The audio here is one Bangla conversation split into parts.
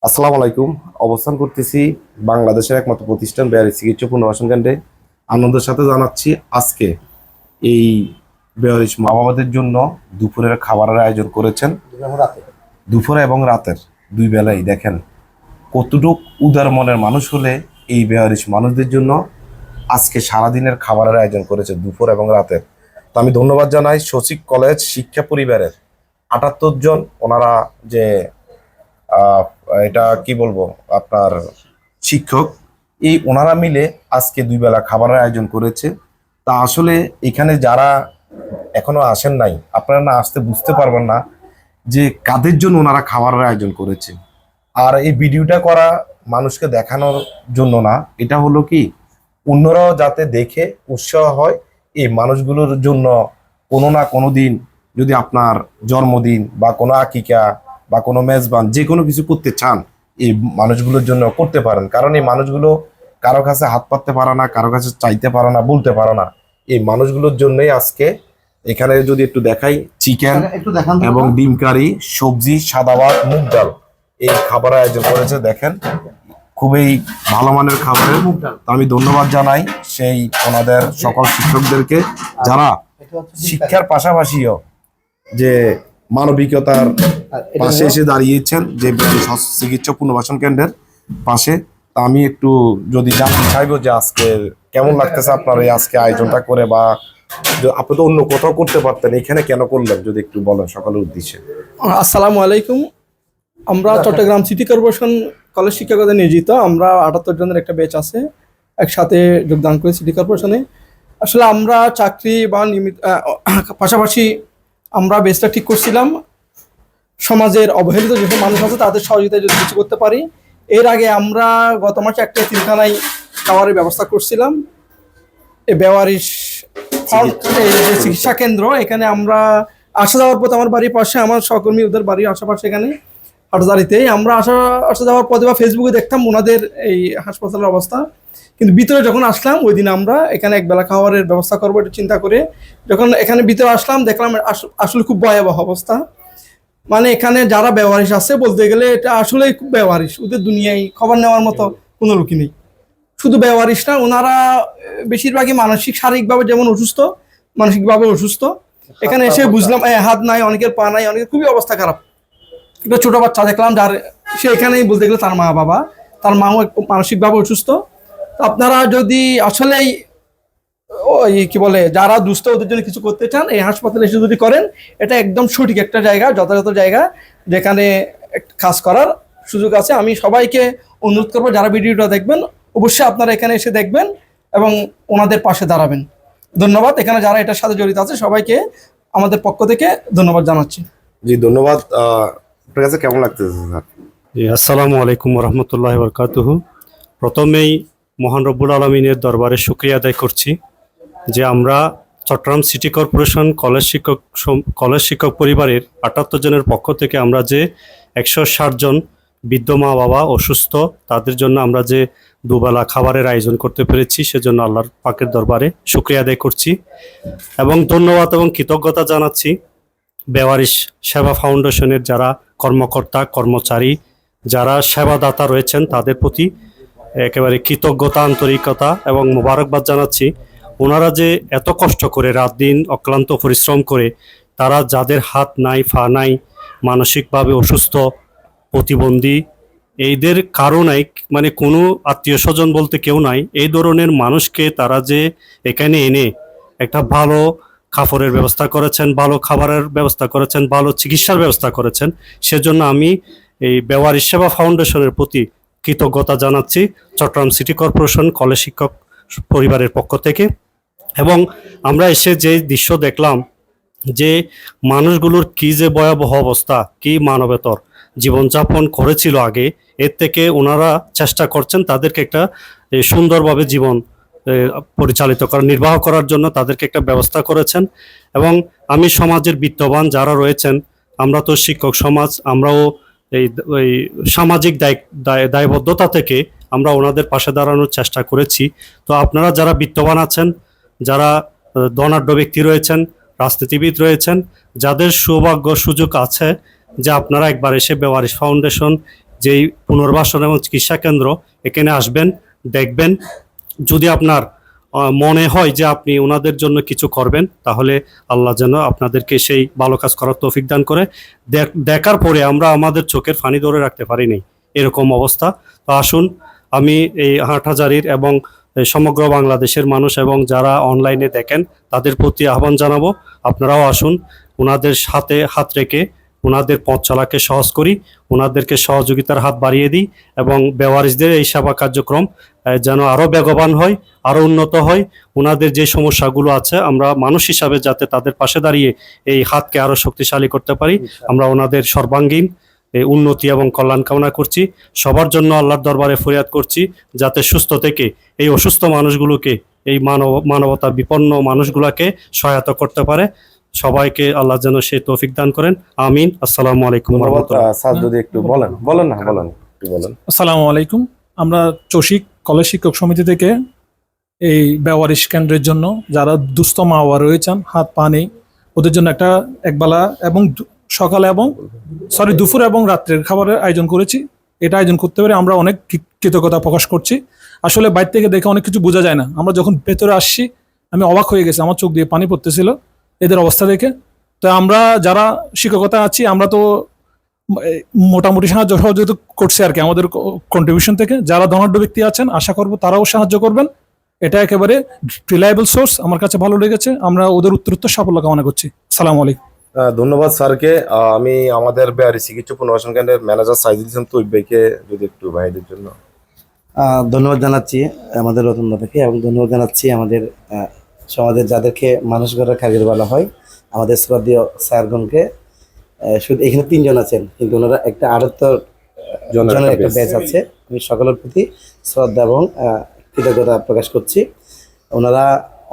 আসসালামু আলাইকুম। অবস্থান করতেছি বাংলাদেশের একমাত্র প্রতিষ্ঠান বেয়ারি চিকিৎসা পুনর্বাসন কেন্দ্রে। আনন্দের সাথে জানাচ্ছি আজকে এই বেয়ারিশ মা বাবাদের জন্য দুপুরের খাবারের আয়োজন করেছেন। দুপুরে এবং রাতের দুই বেলাই দেখেন কতটুক উদার মনের মানুষ হলে এই বেয়ারিশ মানুষদের জন্য আজকে সারাদিনের খাবারের আয়োজন করেছে দুপুর এবং রাতের। তো আমি ধন্যবাদ জানাই সচিব কলেজ শিক্ষা পরিবারের ৭৮ জন ওনারা যে আহ, এটা কি বলবো আপনার শিক্ষক এই ওনারা মিলে আজকে দুই বেলা খাবারের আয়োজন করেছে। তা আসলে এখানে যারা এখনো আসেন নাই আপনারা না আসতে বুঝতে পারবেন না যে কাদের জন্য ওনারা খাবারের আয়োজন করেছে। আর এই ভিডিওটা করা মানুষকে দেখানোর জন্য না, এটা হলো কি অন্যরাও যাতে দেখে উৎসাহ হয়। এই মানুষগুলোর জন্য কোনো না কোনো দিন যদি আপনার জন্মদিন বা কোনো আকিকা বা কোনো মেজবান যে কোনো কিছু করতে চান এই মানুষগুলোর জন্য করতে পারেন, কারণ এই মানুষগুলো কারো কাছে হাত পাততে পারে না, কারো কাছে চাইতে পারে না, বলতে পারে না। এই মানুষগুলোর জন্যই আজকে এখানে যদি একটু দেখাই চিকেন এবং ডিম কারি, সবজি, সাদা ভাত, মুগ ডাল এই খাবার আয়োজন করেছে। দেখেন খুবই ভালো মানের খাবারের। তো আমি ধন্যবাদ জানাই সেই ওনাদের সকল শিক্ষকদেরকে যারা শিক্ষার পাশাপাশিও যে মানবিকতার পাশে এসে দাঁড়িয়েছেন যে চিকিৎসা পুনর্বাসন কেন্দ্রের পাশে। তা আমি একটু যদি জানতে চাইবো যে আজকে কেমন লাগতেছে আপনার এই আজকে আয়োজনটা করে, বা আপনি তো অন্য কোথাও করতে পারতেন, এখানে কেন করলেন যদি একটু বলেন সকলের উদ্দেশ্যে। আসসালামু আলাইকুম। আমরা চট্টগ্রাম সিটি কর্পোরেশন কলেজ শিক্ষকতা নিয়োজিত। আমরা ৭৮ জনের একটা ব্যাচ আছে, একসাথে যোগদান করি সিটি কর্পোরেশনে। আসলে আমরা চাকরি বা নিয়মিত পাশাপাশি আমরা বেচটা ঠিক করছিলাম সমাজের অবহেলিত যেসব মানুষ আছে তাদের সহযোগিতায় যদি কিছু করতে পারি। এর আগে আমরা গত মাসে একটা তিনখানায় খাবারের ব্যবস্থা করছিলাম। এই বেওয়ারিশ এই যে চিকিৎসা কেন্দ্র, এখানে আমরা আসা যাওয়ার পথে আমার বাড়ির পাশে আমার সহকর্মী ওদের বাড়ির আশেপাশে এখানে হাটদারিতেই আমরা আসা যাওয়ার পথে বা ফেসবুকে দেখতাম ওনাদের এই হাসপাতালের অবস্থা। কিন্তু ভিতরে যখন আসলাম ওই দিন আমরা এখানে একবেলা খাবারের ব্যবস্থা করবো এটা চিন্তা করে যখন এখানে ভিতরে আসলাম দেখলাম আসলে খুব ভয়াবহ অবস্থা। মানে এখানে যারা বেওয়ারিশ আছে বলতে গেলে এটা আসলেই খুব বেওয়ারিশ, ওদের দুনিয়ায় খবর নেওয়ার মতো কোনো লোকই নেই। শুধু বেওয়ারিশ না, ওনারা বেশিরভাগই মানসিক শারীরিকভাবে যেমন অসুস্থ মানসিকভাবে অসুস্থ। এখানে এসে বুঝলাম হাত নাই, অনেকের পা নাই, অনেকের খুবই অবস্থা খারাপ। একটা ছোট বাচ্চা দেখলাম যার সে এখানেই বলতে গেলে তার মা বাবা, তার মাও মানসিকভাবে অসুস্থ। তো আপনারা যদি আসলেই ওই কি বলে যারা দুস্থ ওদের জন্য কিছু করতে চান এই হাসপাতালে এসে যদি করেন এটা একদম সঠিক একটা জায়গা, যথাযথ জায়গা যেখানে কাজ করার সুযোগ আছে। আমি সবাইকে অনুরোধ করবো যারা ভিডিওটা দেখবেন অবশ্যই আপনারা এখানে এসে দেখবেন এবং ওনাদের পাশে দাঁড়াবেন। ধন্যবাদ। এখানে যারা এটার সাথে জড়িত আছে সবাইকে আমাদের পক্ষ থেকে ধন্যবাদ জানাচ্ছি। জি ধন্যবাদ। আপনার কাছে কেমন লাগতেছে স্যার? জি, আসসালামু আলাইকুম রহমতুল্লাহ বরকাতুহু। প্রথমেই মহান রব্বুল আলমিনের দরবারে শুকরিয়া আদায় করছি যে আমরা চট্টগ্রাম সিটি কর্পোরেশন কলেজ শিক্ষক পরিবারের ৭৮ জনের পক্ষ থেকে আমরা যে ১৬০ জন বৃদ্ধ মা বাবা অসুস্থ তাদের জন্য আমরা যে দুবেলা খাবারের আয়োজন করতে পেরেছি সেজন্য আল্লাহর পাকের দরবারে শুকরিয়া আদায় করছি এবং ধন্যবাদ এবং কৃতজ্ঞতা জানাচ্ছি বেওয়ারিশ সেবা ফাউন্ডেশনের যারা কর্মকর্তা কর্মচারী যারা সেবাদাতা রয়েছেন তাদের প্রতি একেবারে কৃতজ্ঞতা আন্তরিকতা এবং মোবারকবাদ জানাচ্ছি। ওনারা যে এত কষ্ট করে রাত দিন অক্লান্ত পরিশ্রম করে তারা যাদের হাত নাই পা নাই মানসিকভাবে অসুস্থ প্রতিবন্ধী এইদের কারণে মানে কোনো আত্মীয় স্বজন বলতে কেউ নাই, এই ধরনের মানুষকে তারা যে এখানে এনে একটা ভালো কাপড়ের ব্যবস্থা করেছেন, ভালো খাবারের ব্যবস্থা করেছেন, ভালো চিকিৎসার ব্যবস্থা করেছেন, সেজন্য আমি এই বেওয়ারিশ সেবা ফাউন্ডেশনের প্রতি কৃতজ্ঞতা জানাচ্ছি চট্টগ্রাম সিটি কর্পোরেশন কলেজ শিক্ষক পরিবারের পক্ষ থেকে। এবং আমরা এসে যে দৃশ্য দেখলাম যে মানুষগুলোর কি যে ভয়াবহ অবস্থা, কি মানবেতর জীবনযাপন করেছিল আগে, এর থেকে ওনারা চেষ্টা করছেন তাদেরকে একটা সুন্দরভাবে জীবন পরিচালিত করা নির্বাহ করার জন্য তাদেরকে একটা ব্যবস্থা করেছেন। এবং আমি সমাজের বিত্তবান যারা রয়েছেন আমরা তো শিক্ষক সমাজ, আমরাও এই সামাজিক দায়বদ্ধতা থেকে আমরা ওনাদের পাশে দাঁড়ানোর চেষ্টা করেছি। তো আপনারা যারা বিত্তবান আছেন, যারা ধনাঢ্য ব্যক্তি রয়েছেন, রাজনীতিবিদ রয়েছেন, যাদের সৌভাগ্য সুযোগ আছে যে আপনারা একবার এসে বেওয়ারিশ ফাউন্ডেশন যেই পুনর্বাসন এবং চিকিৎসা কেন্দ্র, এখানে আসবেন, দেখবেন। যদি আপনার মনে হয় যে আপনি ওনাদের জন্য কিছু করবেন, তাহলে আল্লাহ যেন আপনাদেরকে সেই ভালো কাজ করার তৌফিক দান করে। দেখার পরে আমরা আমাদের চোখের পানি ধরে রাখতে পারিনি, এরকম অবস্থা। তো আসুন, আমি এই হাটহাজারীর এবং সমগ্র বাংলাদেশের মানুষ এবং যারা অনলাইনে দেখেন তাদের প্রতি আহ্বান জানাবো, আপনারাও আসুন, ওনাদের সাথে হাত রেখে ওনাদের পথ চলাকে সহজ করি, ওনাদেরকে সহযোগিতার হাত বাড়িয়ে দিই এবং বেওয়ারিশদের এই সেবা কার্যক্রম যেন আরও বেগবান হয়, আরও উন্নত হয়। ওনাদের যে সমস্যাগুলো আছে, আমরা মানুষ হিসাবে যাতে তাদের পাশে দাঁড়িয়ে এই হাতকে আরও শক্তিশালী করতে পারি, আমরা ওনাদের সর্বাঙ্গীন এই উন্নতি এবং কল্যাণ কামনা করছি। সবার জন্য আল্লাহর দরবারে ফরিয়াদ করছি যাতে সুস্থ থেকে এই অসুস্থ মানুষগুলোকে, এই মানবতা বিপন্ন মানুষগুলোকে সহায়তা করতে পারে। সবাইকে আল্লাহ যেন সেই তৌফিক দান করেন, আমিন। আসসালামু আলাইকুম ওয়া ধন্যবাদ। রাহমাতুল্লাহ। স্যার যদি একটু বলেন একটু বলেন। আসসালামু আলাইকুম। আমরা চসিক কলেজ শিক্ষক সমিতি থেকে এই বেওয়ারিশ কেন্দ্রের জন্য যারা দুস্থ মা বাবা রয়েছেন, হাত পা নেই, ওদের জন্য একটা একবেলা এবং সকালে এবং দুপুর এবং রাত্রের খাবারের আয়োজন করেছি। এটা আয়োজন করতে পেরে আমরা অনেক কৃতজ্ঞতা প্রকাশ করছি। আসলে বাইরে থেকে দেখে অনেক কিছু বোঝা যায় না, আমরা যখন ভেতরে আসছি আমি অবাক হয়ে গেছি, আমার চোখ দিয়ে পানি পড়তেছিল এদের অবস্থা দেখে। তো আমরা যারা শিক্ষকতা আছি, আমরা তো মোটামুটি সাহায্য সহযোগিতা করছে আর কি আমাদের কন্ট্রিবিউশন থেকে। যারা ধনাঢ্য ব্যক্তি আছেন, আশা করব তারাও সাহায্য করবেন। এটা একেবারে রিলায়েবল সোর্স, আমার কাছে ভালো লেগেছে। আমরা ওদের উত্তরোত্তর সাফল্য কামনা করছি। সালাম আলাইকুম। ধন্যবাদ স্যারকে। আমি আমাদের বেয়ারি চিকিৎসা পুনর্বাসন কেন্দ্রের ম্যানেজার সাইদুল ইসলাম তুইব ভাইকে যদি একটু ভাইদের জন্য। ধন্যবাদ জানাচ্ছি আমাদের রতন দাদাকে, এবং ধন্যবাদ জানাচ্ছি আমাদের সমাজের যাদেরকে মানুষ গড়ার কারিগর বলা হয়, আমাদের শ্রদ্ধেয় স্যারগণকে। শুধু এখানে 3 জন আছেন, কিন্তু ওনারা একটা 78 জনের একটা ব্যাচ আছে। আমি সকলের প্রতি শ্রদ্ধা এবং কৃতজ্ঞতা প্রকাশ করছি। ওনারা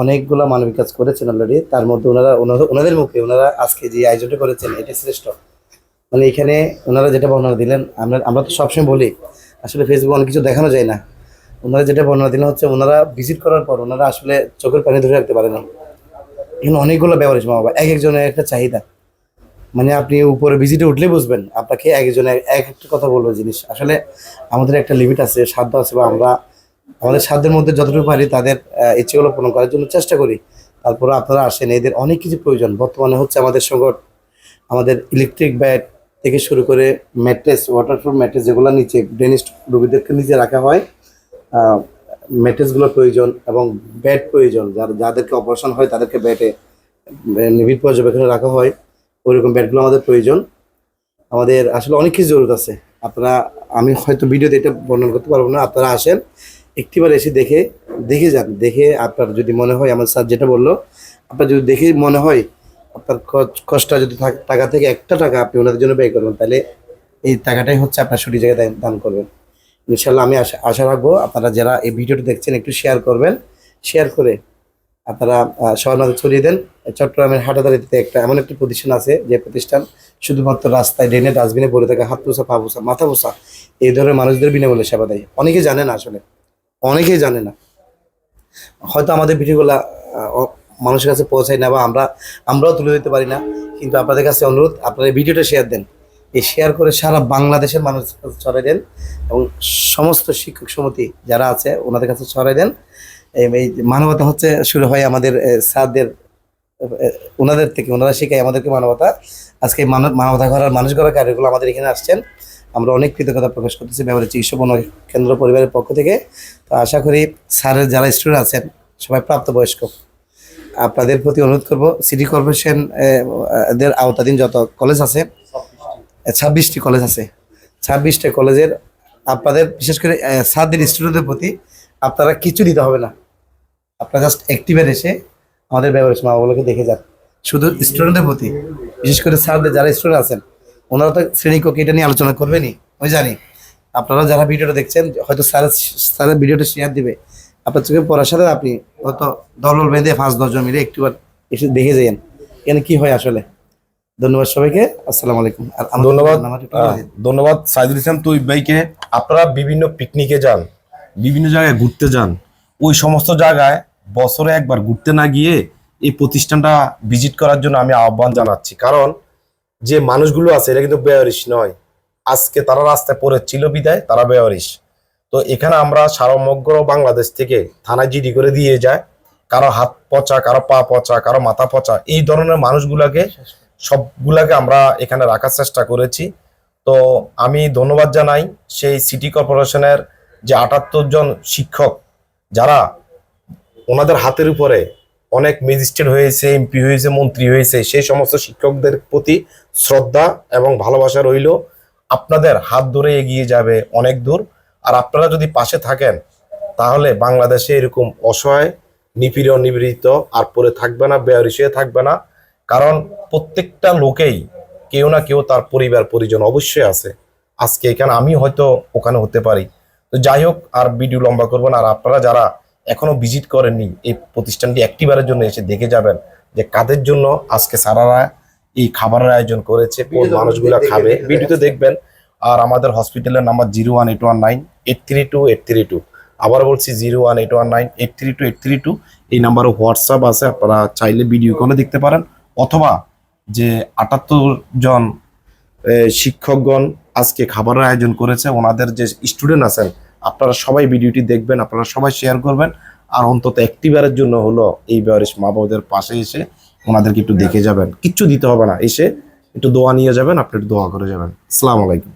অনেকগুলো মানবিক কাজ করেছেন অলরেডি, তার মধ্যে ওনাদের মুখে ওনারা আজকে যে আয়োজনটা করেছেন এটা শ্রেষ্ঠ। মানে এখানে ওনারা যেটা বর্ণনা দিলেন, আমরা তো সবসময় বলি আসলে ফেসবুকে অনেক কিছু দেখানো যায় না। ওনারা যেটা বর্ণনা দিলেন হচ্ছে, ওনারা ভিজিট করার পর ওনারা আসলে চোখের পানি ধরে রাখতে পারে না। এখানে অনেকগুলো বেওয়ারিশ মা বাবা, এক একজনের একটা চাহিদা। মানে আপনি উপরে ভিজিটে উঠলে বুঝবেন, আপনাকে এক একজনের এক একটা কথা বলবো জিনিস। আসলে আমাদের একটা লিমিট আছে, সাধ্য আছে, বা আমরা আমাদের সাধ্যের মধ্যে যতটুকু পারি তাদের ইচ্ছেগুলো পূরণ করার জন্য চেষ্টা করি। তারপরে আপনারা আসেন, এদের অনেক কিছু প্রয়োজন। বর্তমানে হচ্ছে আমাদের সংকট, আমাদের ইলেকট্রিক ব্যাট থেকে শুরু করে ম্যাট্রেস, ওয়াটারপ্রুফ ম্যাট্রেস যেগুলো নিচে ডেনিস্ট রোগীদেরকে নিচে রাখা হয়, ম্যাট্রেসগুলোর প্রয়োজন এবং বেড প্রয়োজন। যাদেরকে অপারেশন হয় তাদেরকে বেডে নিবিড় পর্যবেক্ষণে রাখা হয়, ওইরকম বেডগুলো আমাদের প্রয়োজন। আমাদের আসলে অনেক কিছু জরুরত আছে। আপনারা, আমি হয়তো ভিডিওতে এটা বর্ণনা করতে পারবো না, আপনারা আসেন, একটিবার এসে দেখে যান। দেখে আপনার যদি মনে হয়, আমার স্যার যেটা বললো, আপনার যদি দেখে মনে হয় আপনার কষ্ট যদি টাকা থেকে একটা টাকা আপনি ওনাদের জন্য ব্যয় করবেন, তাহলে এই টাকাটাই হচ্ছে আপনার সঠিক জায়গায় দান করবেন। ইনশাল্লাহ আমি আশা রাখবো আপনারা যারা এই ভিডিওটি দেখছেন একটু শেয়ার করবেন। শেয়ার করে আপনারা সবার মাঝে ছড়িয়ে দেন। চট্টগ্রামের হাটাদারিতে এমন একটা প্রতিষ্ঠান আছে, যে প্রতিষ্ঠান শুধুমাত্র রাস্তায় ড্রেনে ডাস্টবিনে পড়ে থাকা হাত পোছা, পা পোছা, মাথা পোছা এই ধরনের মানুষদের বিনামূল্যে সেবা দেয়। অনেকেই জানে না, আসলে অনেকেই জানে না। হয়তো আমাদের ভিডিওগুলা মানুষের কাছে পৌঁছায় না, বা আমরাও তুলে দিতে পারি না। কিন্তু আপনাদের কাছে অনুরোধ, আপনারা এই ভিডিওটা শেয়ার দেন। এই শেয়ার করে সারা বাংলাদেশের মানুষ ছড়াই দেন, এবং সমস্ত শিক্ষক সমিতি যারা আছে ওনাদের কাছে ছড়াই দেন। এই মানবতা হচ্ছে শুরু হয় আমাদের স্যারদের, ওনাদের থেকে। ওনারা শেখায় আমাদেরকে মানবতা। আজকে মানবতা করার, মানুষ গড়ার কারিগরগুলো আমাদের এখানে আসছেন। আমরা অনেক কৃতজ্ঞতা প্রকাশ করতেছি বেওয়ারিশ চিকিৎসা কেন্দ্র পরিবারের পক্ষ থেকে। তো আশা করি স্যারের যারা স্টুডেন্ট আছেন সবাই প্রাপ্তবয়স্ক। আপনাদের প্রতি অনুরোধ করব, সিটি কর্পোরেশন এদের আওতাধীন যত কলেজ আছে, 26টি কলেজ আছে, 26টা কলেজের আপনাদের বিশেষ করে স্যারদের স্টুডেন্টদের প্রতি আপনারা কিছু দিতে হবে না। আপনারা জাস্ট অ্যাক্টিভে এসে আমাদের বেওয়ারিশ মা বাবাগুলোকে দেখে যান। শুধু স্টুডেন্টের প্রতি, বিশেষ করে স্যারদের যারা স্টুডেন্ট আছেন, ওনারা তো শ্রেণীকক্ষে এটা নিয়ে আলোচনা করবেনই, আমি জানি। আপনারা যারা ভিডিওটা দেখছেন, হয়তো স্যারের ভিডিওটা শেয়ার দিবে, আপনার চোখে পড়ার সাথে আপনি হয়তো দল বেঁধে 5-10 জন মিলে একটুবার এসে দেখে যান এখানে কি হয় আসলে। ধন্যবাদ সবাইকে, আসসালামু আলাইকুম। আর ধন্যবাদ সাইদুল ইসলাম তুইব ভাইকে। আপনারা বিভিন্ন পিকনিকে যান, বিভিন্ন জায়গায় ঘুরতে যান, ওই সমস্ত জায়গায় বছরে একবার ঘুরতে না গিয়ে এই প্রতিষ্ঠানটা ভিজিট করার জন্য আমি আহ্বান জানাচ্ছি। কারণ যে মানুষগুলো আছে, এটা কিন্তু বেওয়ারিশ নয়, আজকে তারা রাস্তায় পড়েছিল বিদায় তারা বেওয়ারিশ। তো এখানে আমরা সারমগ্র বাংলাদেশ থেকে থানায় জিডি করে দিয়ে যায়, কারো হাত পচা, কারো পা পচা, কারো মাথা পচা, এই ধরনের মানুষগুলাকে সবগুলাকে আমরা এখানে রাখার চেষ্টা করেছি। তো আমি ধন্যবাদ জানাই সেই সিটি কর্পোরেশনের যে 78 জন শিক্ষক, যারা ওনাদের হাতের উপরে অনেক ম্যাজিস্ট্রেট হয়েছে, এমপি হয়েছে, মন্ত্রী হয়েছে, সেই সমস্ত শিক্ষকদের প্রতি শ্রদ্ধা এবং ভালোবাসা রইল। আপনাদের হাত ধরে এগিয়ে যাবে অনেক দূর। আর আপনারা যদি পাশে থাকেন তাহলে বাংলাদেশে এরকম অসহায়, নিপীড়ন, নিপীড়িত আর পরে থাকবে না, বেয়ারিশ হয়ে থাকবে না। কারণ প্রত্যেকটা লোকেই কেউ না কেউ তার পরিবার পরিজন অবশ্যই আছে। আজকে এখানে আমি হয়তো ওখানে হতে পারি। তো যাই হোক, আর ভিডিও লম্বা করবো না। আর আপনারা যারা এখনো ভিজিট করেননি এই প্রতিষ্ঠানটি, একটিবারের জন্য এসে দেখে যাবেন যে কাদের জন্য আজকে স্যারেরা এই খাবারের আয়োজন করেছে, কোন মানুষগুলা খাবে, ভিডিওতে দেখবেন। আর আমাদের হসপিটালের নাম্বার 01819832832। আবার বলছি 01819832832। এই নাম্বারে হোয়াটসঅ্যাপ আছে, আপনারা চাইলে ভিডিও কলে দেখতে পারেন। অথবা যে 78 জন শিক্ষকগণ আজকে খাবারের আয়োজন করেছে, ওনাদের যে স্টুডেন্ট আছেন, আপনারা সবাই ভিডিওটি দেখবেন, আপনারা সবাই শেয়ার করবেন। আর অন্তত একটিবারের জন্য হলো এই বেওয়ারিশ মা বাবাদের পাশে এসে ওনাদেরকে একটু দেখে যাবেন। কিচ্ছু দিতে হবে না, এসে একটু দোয়া নিয়ে যাবেন, আপনি একটু দোয়া করে যাবেন। আসসালামু আলাইকুম।